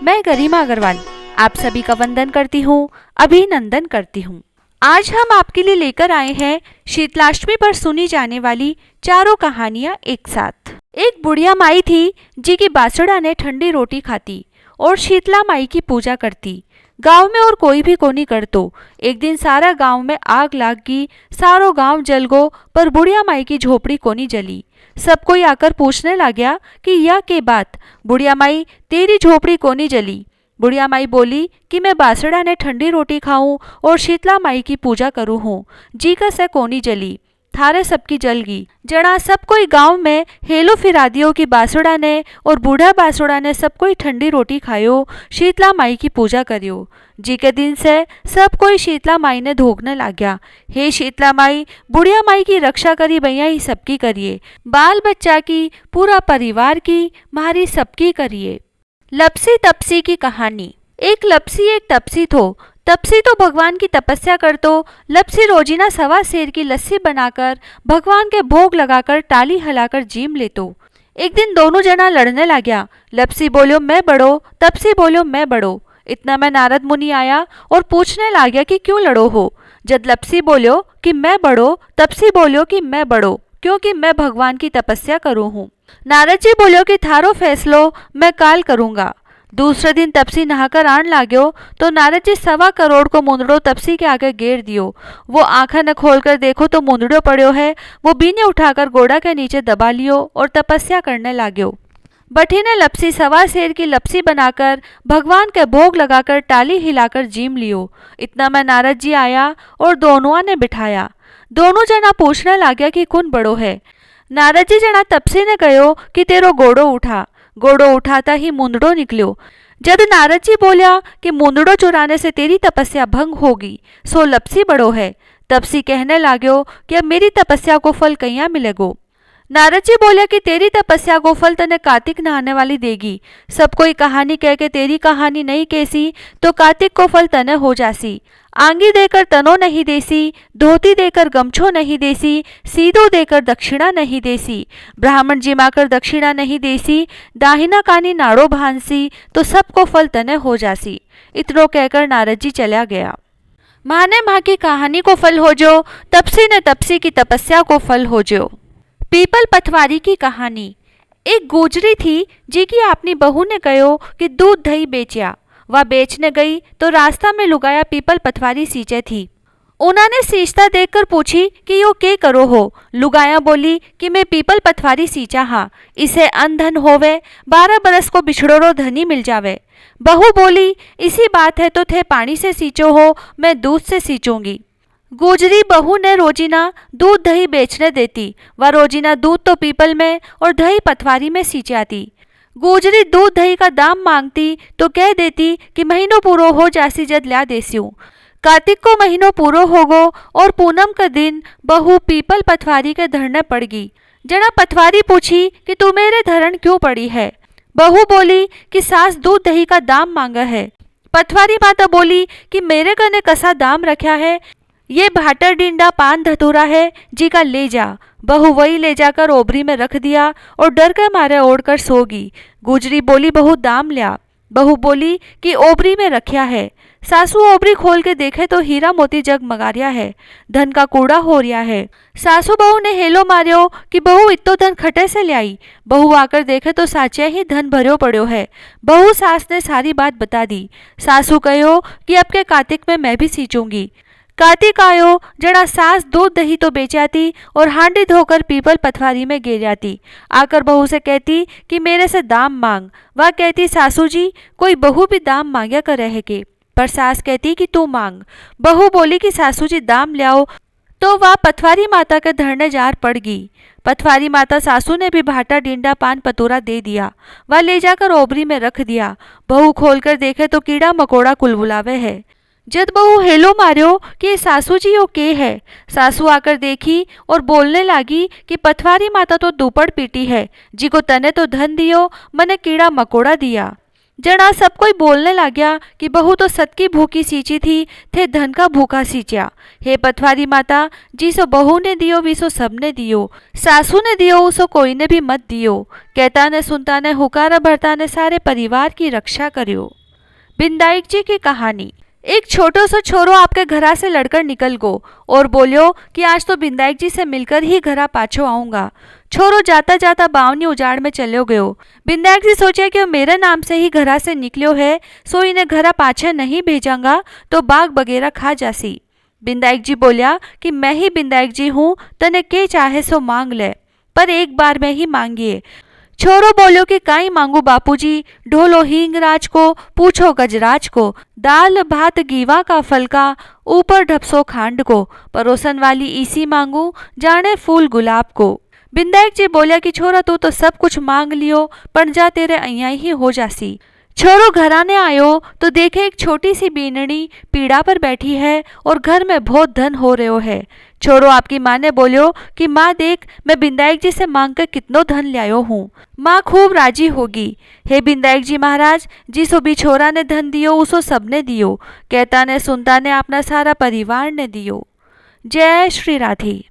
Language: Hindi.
मैं गरिमा अग्रवाल आप सभी का वंदन करती हूँ, अभिनंदन करती हूँ। आज हम आपके लिए लेकर आए हैं शीतलाष्टमी पर सुनी जाने वाली चारों कहानियाँ एक साथ। एक बुढ़िया माई थी जी की बासुड़ा ने ठंडी रोटी खाती और शीतला माई की पूजा करती। गांव में और कोई भी कोनी करतो। एक दिन सारा गांव में आग लाग गई, सारो गांव जल गो, पर बुढ़िया माई की झोपड़ी कोनी जली। सब कोई आकर पूछने लग्या कि यह के बात, बुढ़िया माई तेरी झोपड़ी कोनी जली। बुढ़िया माई बोली कि मैं बासुड़ा ने ठंडी रोटी खाऊं और शीतला माई की पूजा करूं हूँ, जी का से कोनी जली, थारे सबकी जल गई। जड़ा सब कोई गांव में हेलो फिरा दियो कि बासुड़ा ने और बूढ़ा बासुड़ा ने सब कोई ठंडी रोटी खायो, शीतला माई की पूजा करियो। जी के दिन से सब कोई शीतला माई ने धोखने लाग्या। हे शीतला माई, बुढ़िया माई की रक्षा करी भैया ही सबकी करिए, बाल बच्चा की, पूरा परिवार की, मारी सबकी करिए। लपसी तपसी की कहानी। एक लपसी एक तपसी थो। तपसी तो भगवान की तपस्या करतो। लपसी रोजीना सवा सेर की लस्सी बनाकर भगवान के भोग लगाकर टाली हिलाकर जीम लेतो। एक दिन दोनों जना लड़ने लग्या। लपसी बोलियो मैं बड़ो, तपसी बोलियो मैं बड़ो। इतना में नारद मुनि आया और पूछने लाग्या कि क्यों लड़ो हो। जब लपसी बोलियो कि मैं बड़ो, तपसी बोलियो कि मैं बड़ो क्योंकि मैं भगवान की तपस्या करूँ हूँ। नारद जी बोलियो कि थारो फैसलो मैं काल करूँगा। दूसरे दिन तपसी नहाकर आन लाग्यो तो नारद जी 1.25 करोड़ को मुंदड़ो तपसी के आगे गेर दियो। वो आंखें न खोलकर देखो तो मुंदड़ो पड़ो है। वो बीने उठाकर गोड़ा के नीचे दबा लियो और तपस्या करने लाग्यो। बठी ने लपसी 1.25 सेर की लपसी बनाकर भगवान के भोग लगाकर टाली हिलाकर जीम लियो। इतना में नारद जी आया और दोनों ने बिठाया। दोनों जना पूछने लाग्या कि कौन बड़ो है। नारद जी जना तपसी ने कहो कि तेरो गोड़ो उठा। गोड़ो उठाता ही मुंदड़ो निकलियो। जब नारद जी बोलिया कि मुंदड़ो चुराने से तेरी तपस्या भंग होगी, सो लपसी बड़ो है। तपसी कहने लाग्यो कि अब मेरी तपस्या को फल कहिया मिलेगो। नारद जी बोलिया कि तेरी तपस्या को फल तने कार्तिक नहाने वाली देगी। सब कोई कहानी कह के तेरी कहानी नहीं कैसी तो कार्तिक को फल तने हो जासी। आंगी देकर तनो नहीं देसी, धोती देकर गमछो नहीं देसी, सीधो देकर दक्षिणा नहीं देसी, ब्राह्मण जिमाकर दक्षिणा नहीं देसी, दाहिना कानी नाड़ो भांसी तो सबको फल तने हो जासी। इतनो कहकर नारद जी चला गया। माँ ने माँ की कहानी को फल हो जो, तपसी ने तपसी की तपस्या को फल हो जो। पीपल पथवारी की कहानी। एक गुजरी थी जी की अपनी बहू ने कहो कि दूध दही बेचा। वह बेचने गई तो रास्ता में लुगाया पीपल पथवारी सींचे थी। उन्होंने सींचता देखकर पूछी कि यो के करो हो। लुगाया बोली कि मैं पीपल पथवारी सींचा हाँ, इसे अन धन होवे, 12 बरस को बिछड़ोरो धनी मिल जावे। बहू बोली इसी बात है तो थे पानी से सींचो हो, मैं दूध से सींचूंगी। गुजरी बहू ने रोजीना दूध दही बेचने देती। वह रोजीना दूध तो पीपल में और दही पथवारी में सींचाती। गुजरी दूध दही का दाम मांगती तो कह देती कि महीनों पूरो हो जासी जद ल्या देस्यूं। कार्तिक को महीनों पूरो होगो और पूनम का दिन बहू पीपल पथवारी के धरने पड़ गई। जना पथवारी पूछी कि तू मेरे धरण क्यों पड़ी है। बहू बोली कि सास दूध दही का दाम मांगा है। पथवारी माता बोली कि मेरे कने कसा दाम रखा है, ये भाटर डिंडा पान धतूरा है जी का ले जा। बहू वही ले जाकर ओबरी में रख दिया और डर के मारे ओढ़कर सो गई। गुजरी बोली बहू दाम लिया। बहू बोली कि ओबरी में रखा है। सासू ओबरी खोल के देखे तो हीरा मोती जगमगा रिया है, धन का कूड़ा हो रिया है। सासू बहू ने हेलो मारियो कि बहू इतो धन खटे से लाई। बहू आकर देखे तो साचे ही धन भरियो पड़ो है। बहू सास ने सारी बात बता दी। सासू कहो कि अब के कार्तिक में मैं भी सींचूंगी। कार्तिक आयो, जड़ा सास दूध दही तो बेचाती और हांडी धोकर पीपल पथवारी में गिर जाती। आकर बहू से कहती कि मेरे से दाम मांग। वह कहती सासू जी कोई बहू भी दाम मांगया कर रहे के, पर सास कहती कि तू मांग। बहू बोली कि सासू जी दाम लाओ तो वह पथवारी माता के धरने जार पड़ गई। पथवारी माता सासू ने भी भाटा डिंडा पान पतोरा दे दिया। वह ले जाकर ओबरी में रख दिया। बहू खोलकर देखे तो कीड़ा मकोड़ा कुलबुलावे है। जब बहू हेलो मारियो कि सासू जी यो के है। सासू आकर देखी और बोलने लगी कि पथवारी माता तो दुपड़ पीटी है, जी को तने तो धन दियो, मने कीड़ा मकोड़ा दिया। जड़ा सब कोई बोलने लाग्या कि बहू तो सत की भूखी सींची थी, थे धन का भूखा सींचा। हे पथवारी माता, जिसो बहू ने दियो विसो सबने दियो, सासू ने दियो उसो कोई ने भी मत दियो। कहता ने सुनता ने हुकारा भरता ने सारे परिवार की रक्षा करियो। बिंदाई जी की कहानी। एक छोटो सो छोरो आपके घरा से लड़कर निकल गो और बोलियो कि आज तो बिंदाई जी से मिलकर ही घरा पाछो आऊंगा। छोरो जाता जाता बावनी उजाड़ में चलो गयो। बिंदाई जी सोचे कि वो मेरे नाम से ही घरा से निकलियो है, सो इन्हें घरा पाछे नहीं भेजांगा तो बाग बगेरा खा जासी। बिंदाई जी बोलिया कि मैं ही बिंदाई जी हूँ, तने के चाहे सो मांग ले, पर एक बार में ही मांगिए। छोरो बोलो कि काई मांगू बापूजी, ढोलो हींग राज को, पूछो गजराज को, दाल भात गीवा का फलका, ऊपर ढपसो खांड को, परोसन वाली इसी मांगू, जाने फूल गुलाब को। बिंदाई जी बोलिया कि छोरा तू तो सब कुछ मांग लियो, पर जा तेरे अइया ही हो जासी। छोरो घराने आयो तो देखे एक छोटी सी बीननी पीड़ा पर बैठी है और घर में बहुत धन हो रहो है। छोरो आपकी माँ ने बोलियो कि माँ देख, मैं बिंदाई जी से मांग कर कितनो धन लायो हूँ, माँ खूब राजी होगी। हे बिंदाई जी महाराज, जिसो भी छोरा ने धन दियो उसो सबने दियो, कहता ने सुनता ने अपना सारा परिवार ने दियो। जय श्री राधे।